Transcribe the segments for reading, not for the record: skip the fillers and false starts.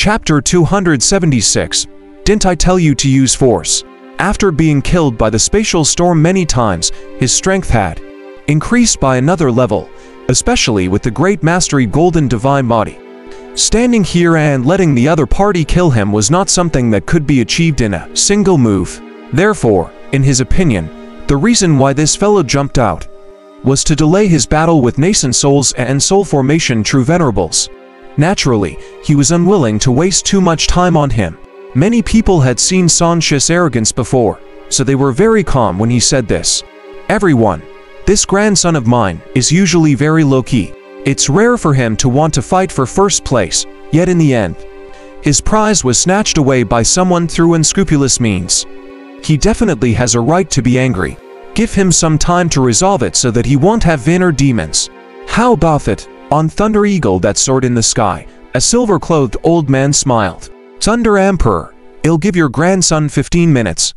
Chapter 276. Didn't I tell you to use force? After being killed by the spatial storm many times, his strength had increased by another level, especially with the great mastery golden divine body. Standing here and letting the other party kill him was not something that could be achieved in a single move. Therefore, in his opinion, the reason why this fellow jumped out was to delay his battle with nascent souls and soul formation true venerables. Naturally, he was unwilling to waste too much time on him. Many people had seen Sanchi's arrogance before, so they were very calm when he said this. Everyone, this grandson of mine is usually very low-key. It's rare for him to want to fight for first place, yet in the end, his prize was snatched away by someone through unscrupulous means. He definitely has a right to be angry. Give him some time to resolve it so that he won't have inner demons. How about it? On Thunder Eagle that soared in the sky, a silver-clothed old man smiled. Thunder Emperor, I'll give your grandson 15 minutes.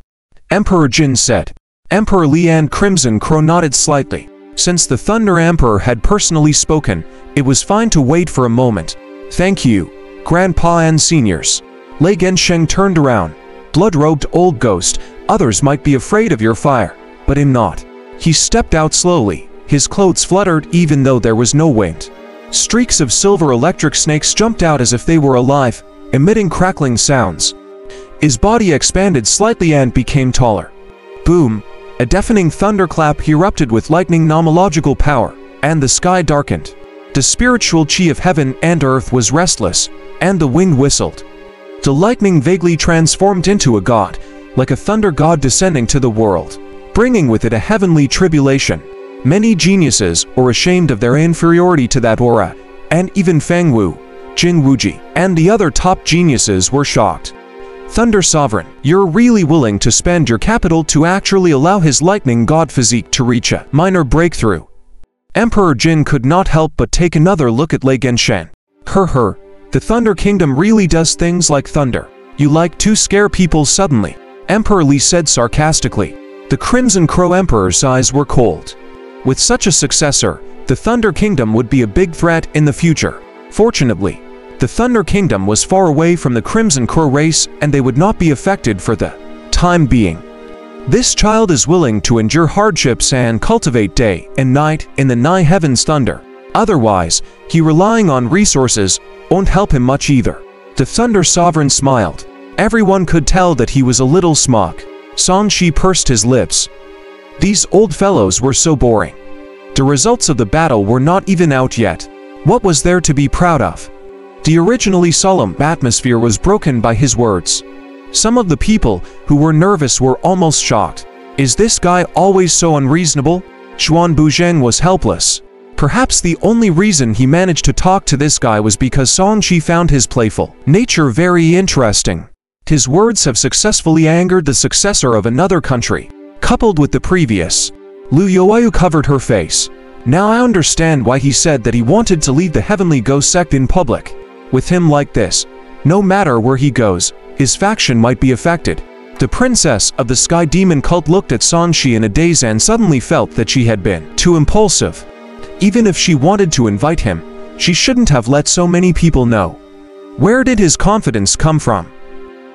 Emperor Jin said. Emperor Li and Crimson Crow nodded slightly. Since the Thunder Emperor had personally spoken, it was fine to wait for a moment. Thank you, Grandpa and seniors. Lei Gensheng turned around. Blood-robed old ghost, others might be afraid of your fire, but I'm not. He stepped out slowly. His clothes fluttered even though there was no wind. Streaks of silver electric snakes jumped out as if they were alive, emitting crackling sounds. His body expanded slightly and became taller. Boom! A deafening thunderclap erupted with lightning nomological power, and the sky darkened. The spiritual chi of heaven and earth was restless, and the wind whistled. The lightning vaguely transformed into a god, like a thunder god descending to the world, bringing with it a heavenly tribulation. Many geniuses were ashamed of their inferiority to that aura, and even Feng Wu, Jing Wuji, and the other top geniuses were shocked. Thunder Sovereign, you're really willing to spend your capital to actually allow his lightning god physique to reach a minor breakthrough. Emperor Jin could not help but take another look at Lei Genshan. The Thunder Kingdom really does things like thunder. You like to scare people suddenly, Emperor Li said sarcastically. The Crimson Crow Emperor's eyes were cold. With such a successor, the Thunder Kingdom would be a big threat in the future. Fortunately, the Thunder Kingdom was far away from the Crimson Crow race and they would not be affected for the time being. This child is willing to endure hardships and cultivate day and night in the nigh heavens thunder. Otherwise, he relying on resources won't help him much either. The Thunder Sovereign smiled. Everyone could tell that he was a little smug. Sanchi pursed his lips. These old fellows were so boring. The results of the battle were not even out yet. What was there to be proud of? The originally solemn atmosphere was broken by his words. Some of the people who were nervous were almost shocked. Is this guy always so unreasonable? Xuan Buzheng was helpless. Perhaps the only reason he managed to talk to this guy was because Sanchi found his playful nature very interesting. His words have successfully angered the successor of another country, coupled with the previous. Lu Youayu covered her face. Now I understand why he said that he wanted to lead the Heavenly Ghost sect in public. With him like this, no matter where he goes, his faction might be affected. The princess of the Sky Demon cult looked at Sanchi in a daze and suddenly felt that she had been too impulsive. Even if she wanted to invite him, she shouldn't have let so many people know. Where did his confidence come from?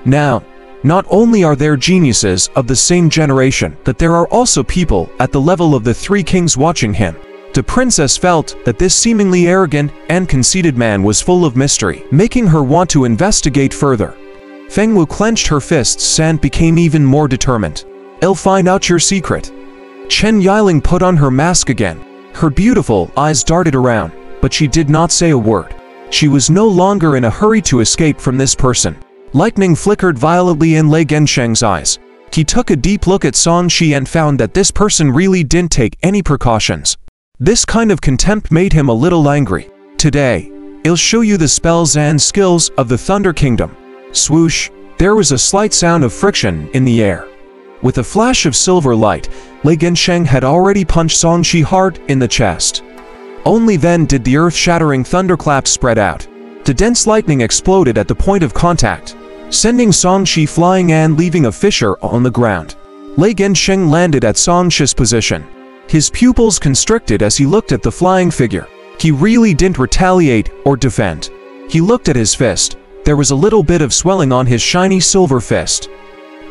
Now, not only are there geniuses of the same generation, but there are also people at the level of the three kings watching him. The princess felt that this seemingly arrogant and conceited man was full of mystery, making her want to investigate further. Feng Wu clenched her fists and became even more determined. I'll find out your secret. Chen Yiling put on her mask again. Her beautiful eyes darted around, but she did not say a word. She was no longer in a hurry to escape from this person. Lightning flickered violently in Lei Gensheng's eyes. He took a deep look at Sanchi and found that this person really didn't take any precautions. This kind of contempt made him a little angry. Today, I'll show you the spells and skills of the Thunder Kingdom. Swoosh! There was a slight sound of friction in the air. With a flash of silver light, Lei Gensheng had already punched Sanchi hard in the chest. Only then did the earth-shattering thunderclap spread out. The dense lightning exploded at the point of contact, sending Sanchi flying and leaving a fissure on the ground. Lei Gensheng landed at Sanchi's position. His pupils constricted as he looked at the flying figure. He really didn't retaliate or defend. He looked at his fist, There was a little bit of swelling on his shiny silver fist.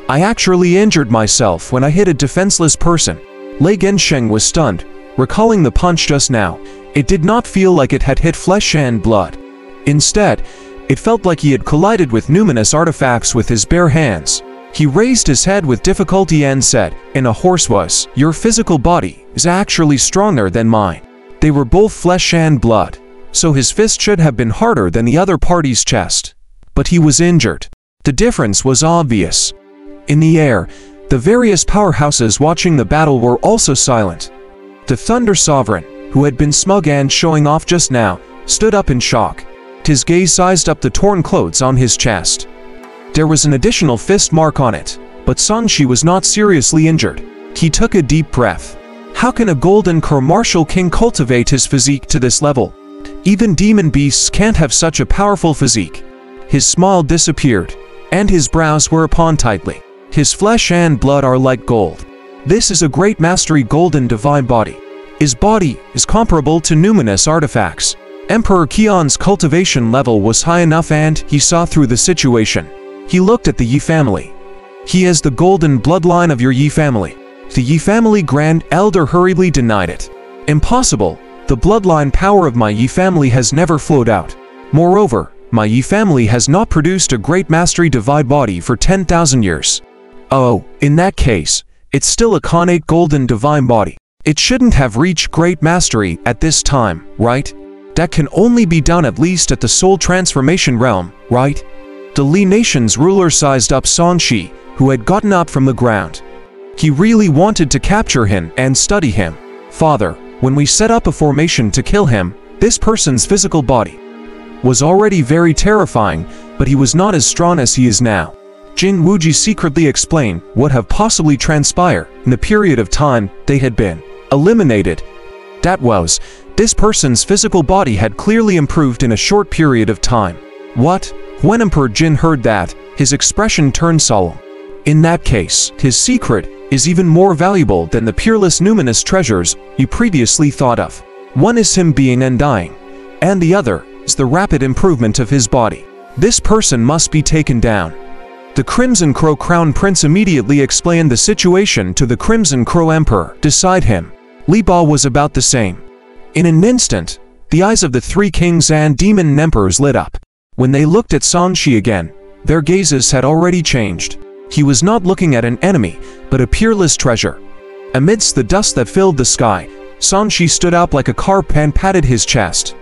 I actually injured myself when I hit a defenseless person. Lei Gensheng was stunned. Recalling the punch just now, it did not feel like it had hit flesh and blood. Instead, it felt like he had collided with numinous artifacts with his bare hands. He raised his head with difficulty and said, in a hoarse voice, "Your physical body is actually stronger than mine." They were both flesh and blood, so his fist should have been harder than the other party's chest. But he was injured. The difference was obvious. In the air, the various powerhouses watching the battle were also silent. The Thunder Sovereign, who had been smug and showing off just now, stood up in shock. His gaze sized up the torn clothes on his chest. There was an additional fist mark on it, but Song Shi was not seriously injured. He took a deep breath. How can a golden martial king cultivate his physique to this level? Even demon beasts can't have such a powerful physique. His smile disappeared, and his brows were upon tightly. His flesh and blood are like gold. This is a great mastery golden divine body. His body is comparable to numinous artifacts. Emperor Qion's cultivation level was high enough and he saw through the situation. He looked at the Yi family. He has the golden bloodline of your Yi family. The Yi family Grand Elder hurriedly denied it. Impossible. The bloodline power of my Yi family has never flowed out. Moreover, my Yi family has not produced a great mastery divine body for 10,000 years. Oh, in that case, it's still a connate golden divine body. It shouldn't have reached great mastery at this time, right? That can only be done at least at the soul transformation realm, right? The Li Nation's ruler sized up Song Shi, who had gotten up from the ground. He really wanted to capture him and study him. Father, when we set up a formation to kill him, this person's physical body was already very terrifying, but he was not as strong as he is now. Jin Wuji secretly explained what have possibly transpired in the period of time they had been eliminated. That was, this person's physical body had clearly improved in a short period of time. What? When Emperor Jin heard that, his expression turned solemn. In that case, his secret is even more valuable than the peerless numinous treasures you previously thought of. One is him being undying, and the other is the rapid improvement of his body. This person must be taken down. The Crimson Crow Crown Prince immediately explained the situation to the Crimson Crow Emperor beside him. Li Ba was about the same. In an instant, the eyes of the three kings and demon emperors lit up. When they looked at Song Shi again, their gazes had already changed. He was not looking at an enemy, but a peerless treasure. Amidst the dust that filled the sky, Song Shi stood up like a carp and patted his chest.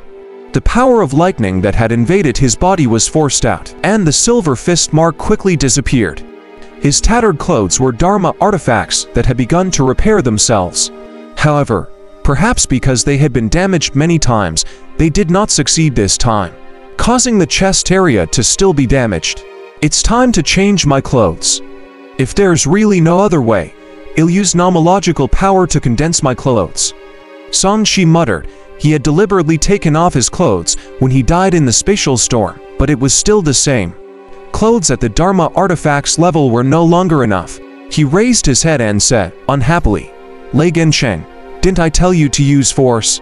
The power of lightning that had invaded his body was forced out, and the silver fist mark quickly disappeared. His tattered clothes were Dharma artifacts that had begun to repair themselves. However, perhaps because they had been damaged many times, they did not succeed this time, causing the chest area to still be damaged. It's time to change my clothes. If there's really no other way, I'll use nomological power to condense my clothes. Song Shi muttered. He had deliberately taken off his clothes when he died in the spatial storm, but it was still the same. Clothes at the Dharma artifacts level were no longer enough. He raised his head and said, unhappily, Lei Gensheng, didn't I tell you to use force?